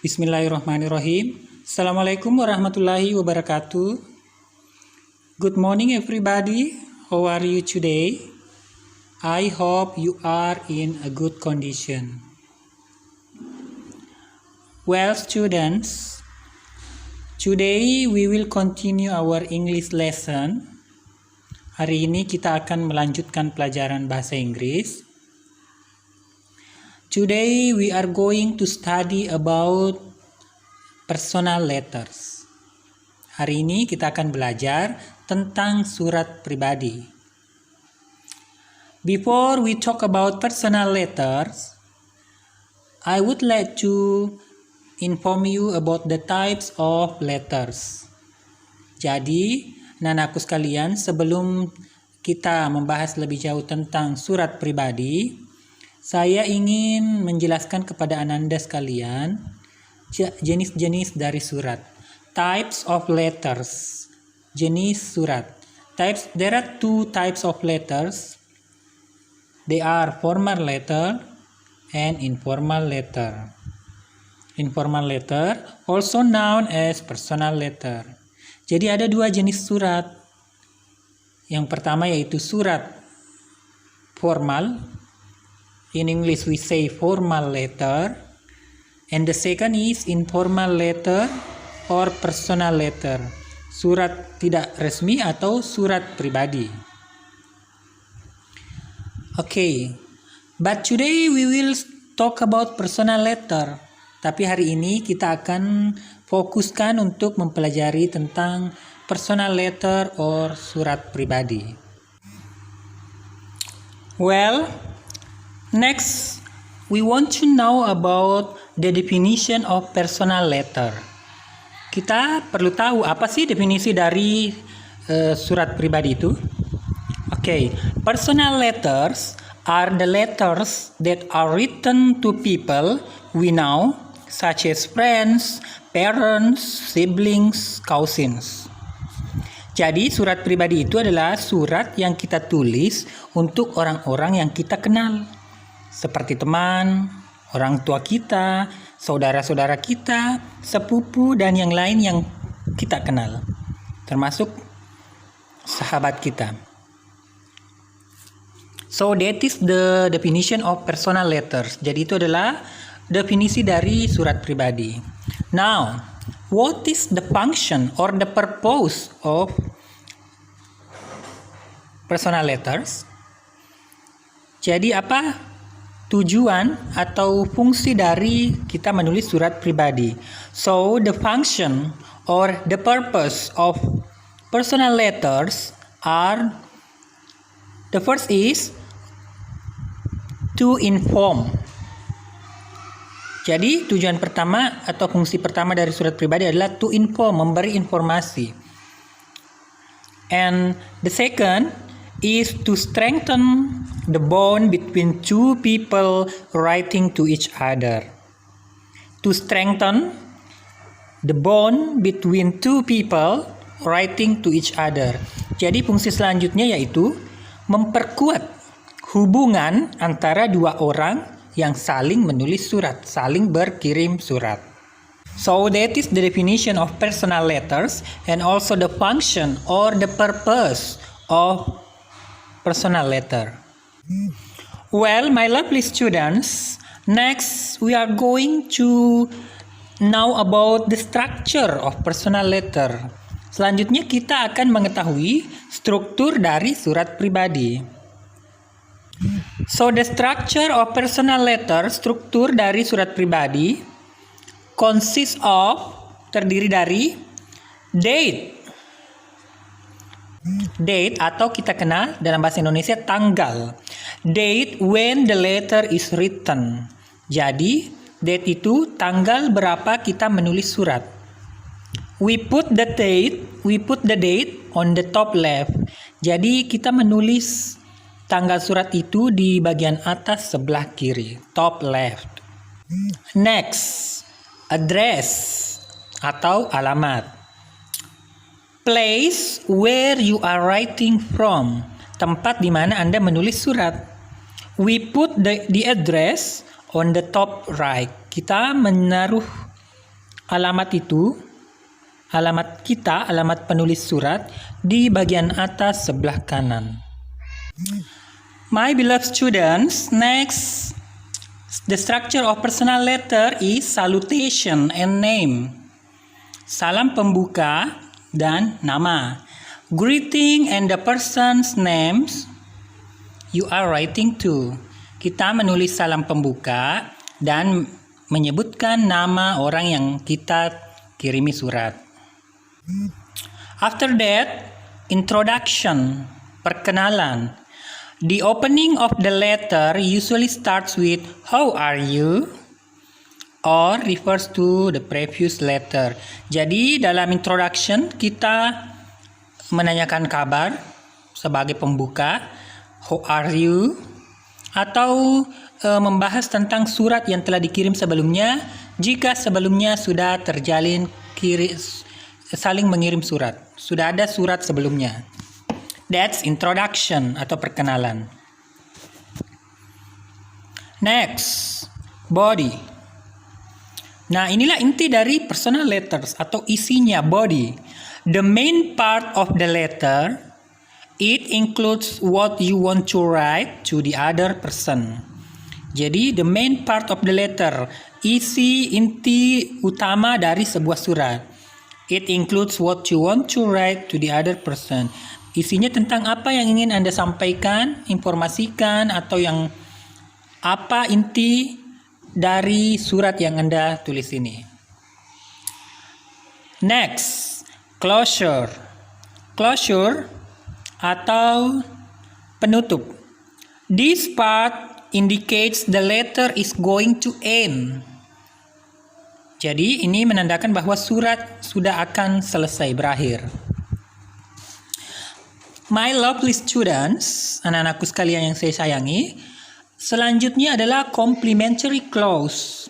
Bismillahirrahmanirrahim. Assalamualaikum warahmatullahi wabarakatuh. Good morning everybody. How are you today? I hope you are in a good condition. Well students, today we will continue our English lesson. Hari ini kita akan melanjutkan pelajaran bahasa Inggris. Today we are going to study about personal letters. Hari ini kita akan belajar tentang surat pribadi. Before we talk about personal letters, I would like to inform you about the types of letters. Jadi, anak-anakku sekalian, sebelum kita membahas lebih jauh tentang surat pribadi, saya ingin menjelaskan kepada Ananda sekalian jenis-jenis dari surat. Types of letters. Jenis surat. There are two types of letters. They are formal letter and informal letter. Informal letter, also known as personal letter. Jadi ada dua jenis surat. Yang pertama yaitu surat formal. In English we say formal letter, and the second is informal letter or personal letter, surat tidak resmi atau surat pribadi. Okay, but today we will talk about personal letter. Tapi hari ini kita akan fokuskan untuk mempelajari tentang personal letter or surat pribadi. Well, next, we want to know about the definition of personal letter. Kita perlu tahu apa sih definisi dari surat pribadi itu? Okay, personal letters are the letters that are written to people we know, such as friends, parents, siblings, cousins. Jadi surat pribadi itu adalah surat yang kita tulis untuk orang-orang yang kita kenal. Seperti teman, orang tua kita, saudara-saudara kita, sepupu, dan yang lain yang kita kenal. Termasuk sahabat kita. So that is the definition of personal letters. Jadi itu adalah definisi dari surat pribadi. Now, what is the function or the purpose of personal letters? Jadi apa tujuan atau fungsi dari kita menulis surat pribadi? So, the function or the purpose of personal letters are, the first is to inform. Jadi, tujuan pertama atau fungsi pertama dari surat pribadi adalah to inform, memberi informasi. And the second is to strengthen the bond between two people writing to each other. To strengthen the bond between two people writing to each other. Jadi fungsi selanjutnya yaitu memperkuat hubungan antara dua orang yang saling menulis surat, saling berkirim surat. So that is the definition of personal letters and also the function or the purpose of personal letter. Well, my lovely students, next we are going to know about the structure of personal letter. Selanjutnya kita akan mengetahui struktur dari surat pribadi. So the structure of personal letter, struktur dari surat pribadi, consists of, terdiri dari date. Date atau kita kenal dalam bahasa Indonesia tanggal. Date when the letter is written. Jadi, date itu tanggal berapa kita menulis surat. We put the date on the top left. Jadi, kita menulis tanggal surat itu di bagian atas sebelah kiri, top left. Next, address atau alamat. Place where you are writing from, tempat di mana Anda menulis surat. We put the address on the top right. Kita menaruh alamat itu, alamat kita, alamat penulis surat di bagian atas sebelah kanan. My beloved students, next, the structure of personal letter is salutation and name. Salam pembuka dan nama. Greeting and the person's names you are writing to. Kita menulis salam pembuka dan menyebutkan nama orang yang kita kirimi surat. After that, introduction, perkenalan. The opening of the letter usually starts with how are you? Or refers to the previous letter. Jadi dalam introduction kita menanyakan kabar sebagai pembuka, how are you? Atau membahas tentang surat yang telah dikirim sebelumnya jika sebelumnya sudah terjalin saling mengirim surat. Sudah ada surat sebelumnya. That's introduction atau perkenalan. Next, body. Nah, inilah inti dari personal letters atau isinya, body. The main part of the letter, it includes what you want to write to the other person. Jadi, the main part of the letter, isi inti utama dari sebuah surat. It includes what you want to write to the other person. Isinya tentang apa yang ingin Anda sampaikan, informasikan, atau yang apa inti dari surat yang Anda tulis ini. Next, closure. Closure atau penutup. This part indicates the letter is going to end. Jadi ini menandakan bahwa surat sudah akan selesai, berakhir. My lovely students, anak-anakku sekalian yang saya sayangi, selanjutnya adalah complimentary close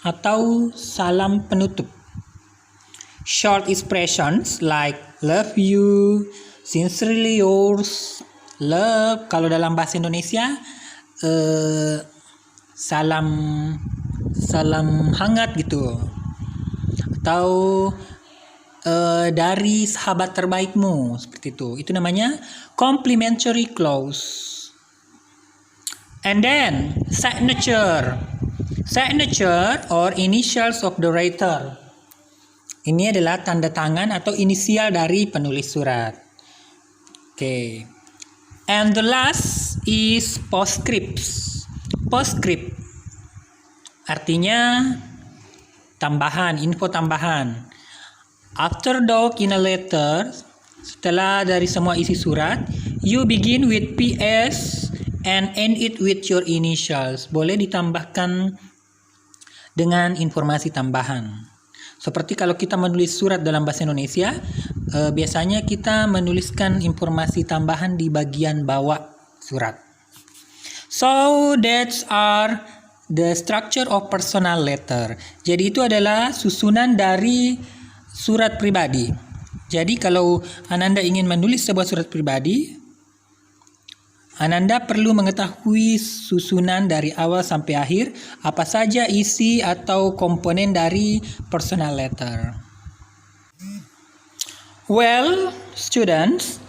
atau salam penutup. Short expressions like love you, sincerely yours, love. Kalau dalam bahasa Indonesia, salam hangat gitu. Atau dari sahabat terbaikmu, seperti itu. Itu namanya complimentary close. And then signature. Signature or initials of the writer. Ini adalah tanda tangan atau inisial dari penulis surat. Okay. And the last is postscripts. Postscript artinya tambahan, info tambahan. After doc in a letter, setelah dari semua isi surat, you begin with PS and end it with your initials. Boleh ditambahkan dengan informasi tambahan. Seperti kalau kita menulis surat dalam bahasa Indonesia, biasanya kita menuliskan informasi tambahan di bagian bawah surat. So that's are the structure of personal letter. Jadi itu adalah susunan dari surat pribadi. Jadi kalau Ananda ingin menulis sebuah surat pribadi, Ananda perlu mengetahui susunan dari awal sampai akhir, apa saja isi atau komponen dari personal letter. Well, students,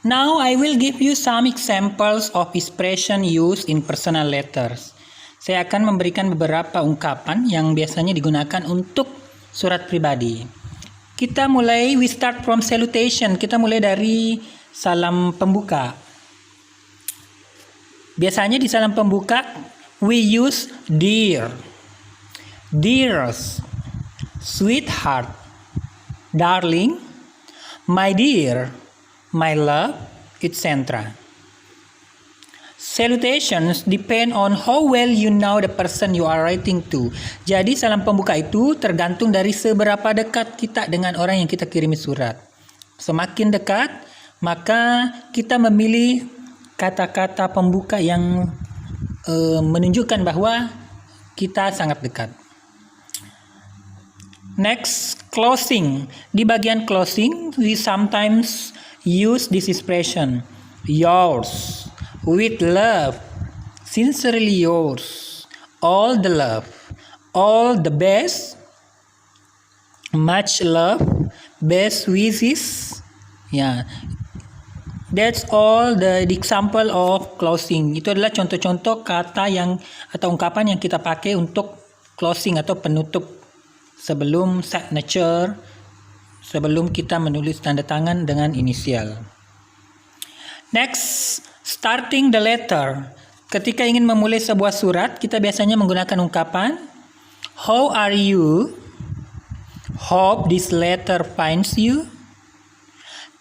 now I will give you some examples of expression used in personal letters. Saya akan memberikan beberapa ungkapan yang biasanya digunakan untuk surat pribadi. We start from salutation. Kita mulai dari salam pembuka. Biasanya di salam pembuka we use dear, dearest, sweetheart, darling, my dear, my love, etc. Salutations depend on how well you know the person you are writing to. Jadi salam pembuka itu tergantung dari seberapa dekat kita dengan orang yang kita kirimi surat. Semakin dekat, maka kita memilih kata-kata pembuka yang menunjukkan bahwa kita sangat dekat. Next, closing. Di bagian closing, we sometimes use this expression. Yours, with love, sincerely yours, all the love, all the best, Much love, best wishes. Ya, that's all the example of closing. Itu adalah contoh-contoh kata yang atau ungkapan yang kita pakai untuk closing atau penutup sebelum signature, sebelum kita menulis tanda tangan dengan inisial. Next, starting the letter. Ketika ingin memulai sebuah surat, kita biasanya menggunakan ungkapan how are you? Hope this letter finds you.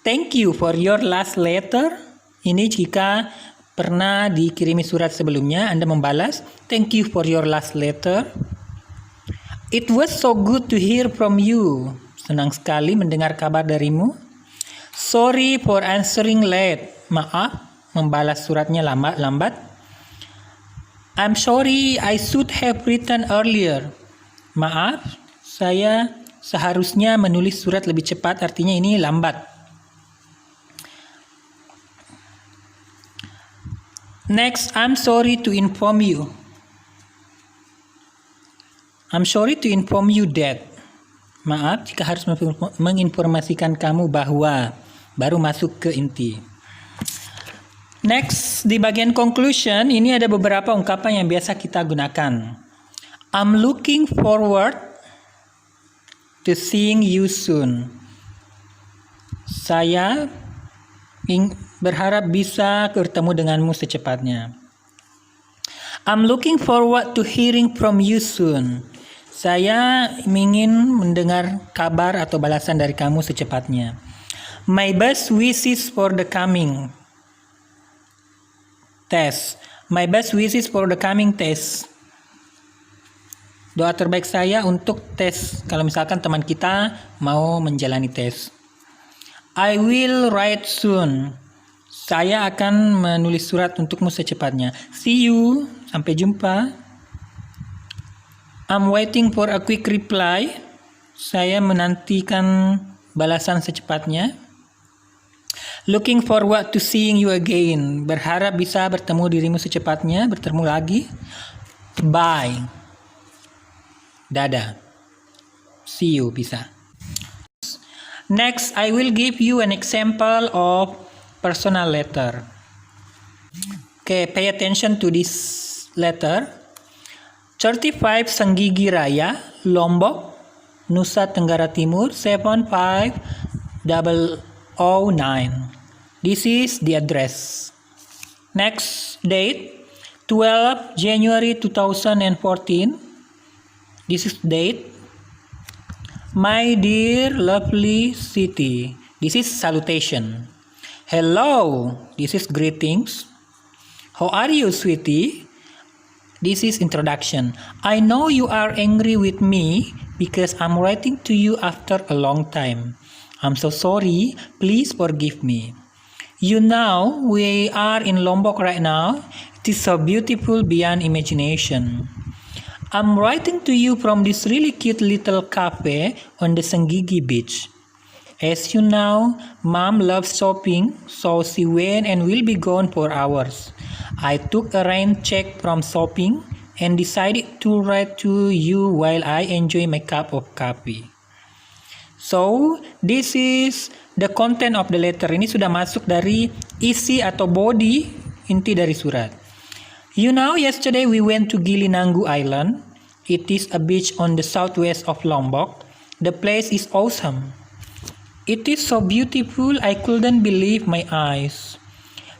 Thank you for your last letter. Ini jika pernah dikirimi surat sebelumnya, Anda membalas thank you for your last letter. It was so good to hear from you. Senang sekali mendengar kabar darimu. Sorry for answering late. Maaf, membalas suratnya lambat. I'm sorry, I should have written earlier. Maaf, saya seharusnya menulis surat lebih cepat, artinya ini lambat. Next, I'm sorry to inform you. I'm sorry to inform you that. Maaf jika harus menginformasikan kamu bahwa, baru masuk ke inti. Next, di bagian conclusion, ini ada beberapa ungkapan yang biasa kita gunakan. I'm looking forward to seeing you soon. Saya berharap bisa bertemu denganmu secepatnya. I'm looking forward to hearing from you soon. Saya ingin mendengar kabar atau balasan dari kamu secepatnya. My best wishes for the coming test. My best wishes for the coming test. Doa terbaik saya untuk tes. Kalau misalkan teman kita mau menjalani tes. I will write soon. Saya akan menulis surat untukmu secepatnya. See you. Sampai jumpa. I'm waiting for a quick reply. Saya menantikan balasan secepatnya. Looking forward to seeing you again. Berharap bisa bertemu dirimu secepatnya, bertemu lagi. Bye. Dadah. See you, bisa. Next, I will give you an example of personal letter. Okay, pay attention to this letter. 35 Senggigi Raya, Lombok, Nusa Tenggara Timur, 75009. This is the address. Next date, 12 January 2014. This is date. My dear lovely city. This is salutation. Hello. This is greetings. How are you, sweetie? This is introduction. I know you are angry with me because I'm writing to you after a long time. I'm so sorry. Please forgive me. You know, we are in Lombok right now. It is so beautiful beyond imagination. I'm writing to you from this really cute little cafe on the Senggigi beach. As you know, Mom loves shopping, so she went and will be gone for hours. I took a rain check from shopping and decided to write to you while I enjoy my cup of coffee. So, this is the content of the letter. Ini sudah masuk dari isi atau body inti dari surat. You know, yesterday we went to Gili Nanggu Island. It is a beach on the southwest of Lombok. The place is awesome. It is so beautiful, I couldn't believe my eyes.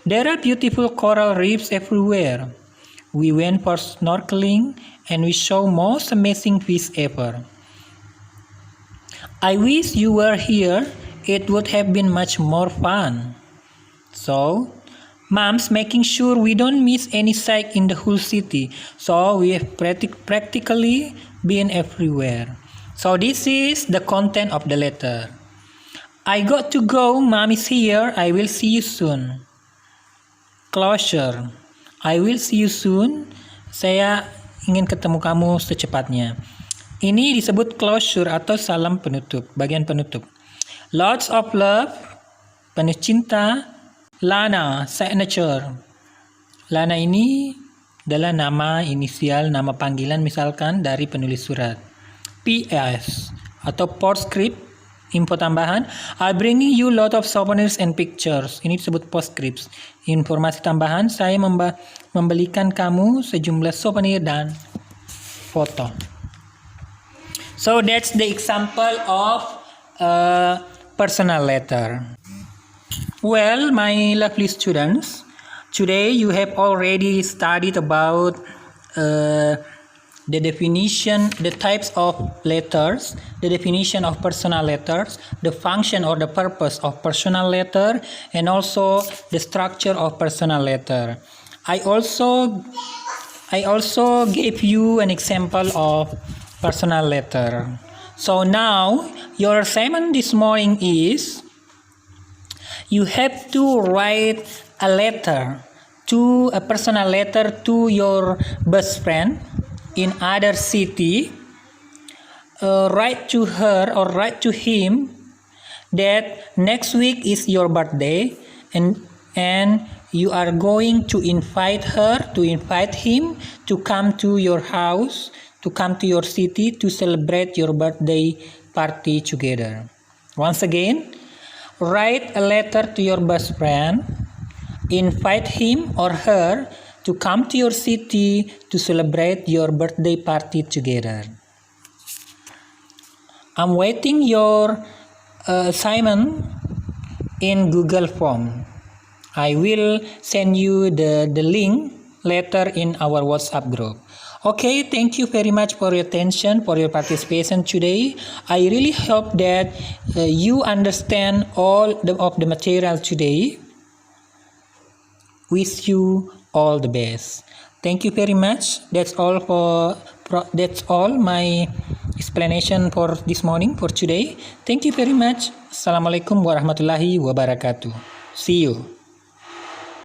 There are beautiful coral reefs everywhere. We went for snorkeling and we saw most amazing fish ever. I wish you were here. It would have been much more fun. So, Mom's making sure we don't miss any sight in the whole city. So, we have practically been everywhere. So, this is the content of the letter. I got to go. Mom is here. I will see you soon. Closure. I will see you soon. Saya ingin ketemu kamu secepatnya. Ini disebut closure atau salam penutup, bagian penutup. Lots of love, penuh cinta. Lana, signature. Lana ini adalah nama inisial, nama panggilan misalkan dari penulis surat. P.S. atau postscript, info tambahan. I bringing you lot of souvenirs and pictures. Ini disebut postscript. Informasi tambahan, saya membelikan kamu sejumlah souvenir dan foto. So that's the example of personal letter. Well, my lovely students, today you have already studied about the definition, the types of letters, the definition of personal letters, the function or the purpose of personal letter, and also the structure of personal letter. I also gave you an example of personal letter. So now your assignment this morning is you have to write a letter, a personal letter to your best friend in other city. Write to her or write to him that next week is your birthday, and you are going to invite him to come to your house, to come to your city to celebrate your birthday party together. Once again, write a letter to your best friend, invite him or her to come to your city to celebrate your birthday party together. I'm waiting your assignment in Google Form. I will send you the link later in our WhatsApp group. Okay, thank you very much for your attention, for your participation today. I really hope that you understand all of the material today. Wish you all the best. Thank you very much. That's all my explanation for this morning, for today. Thank you very much. Assalamualaikum warahmatullahi wabarakatuh. See you.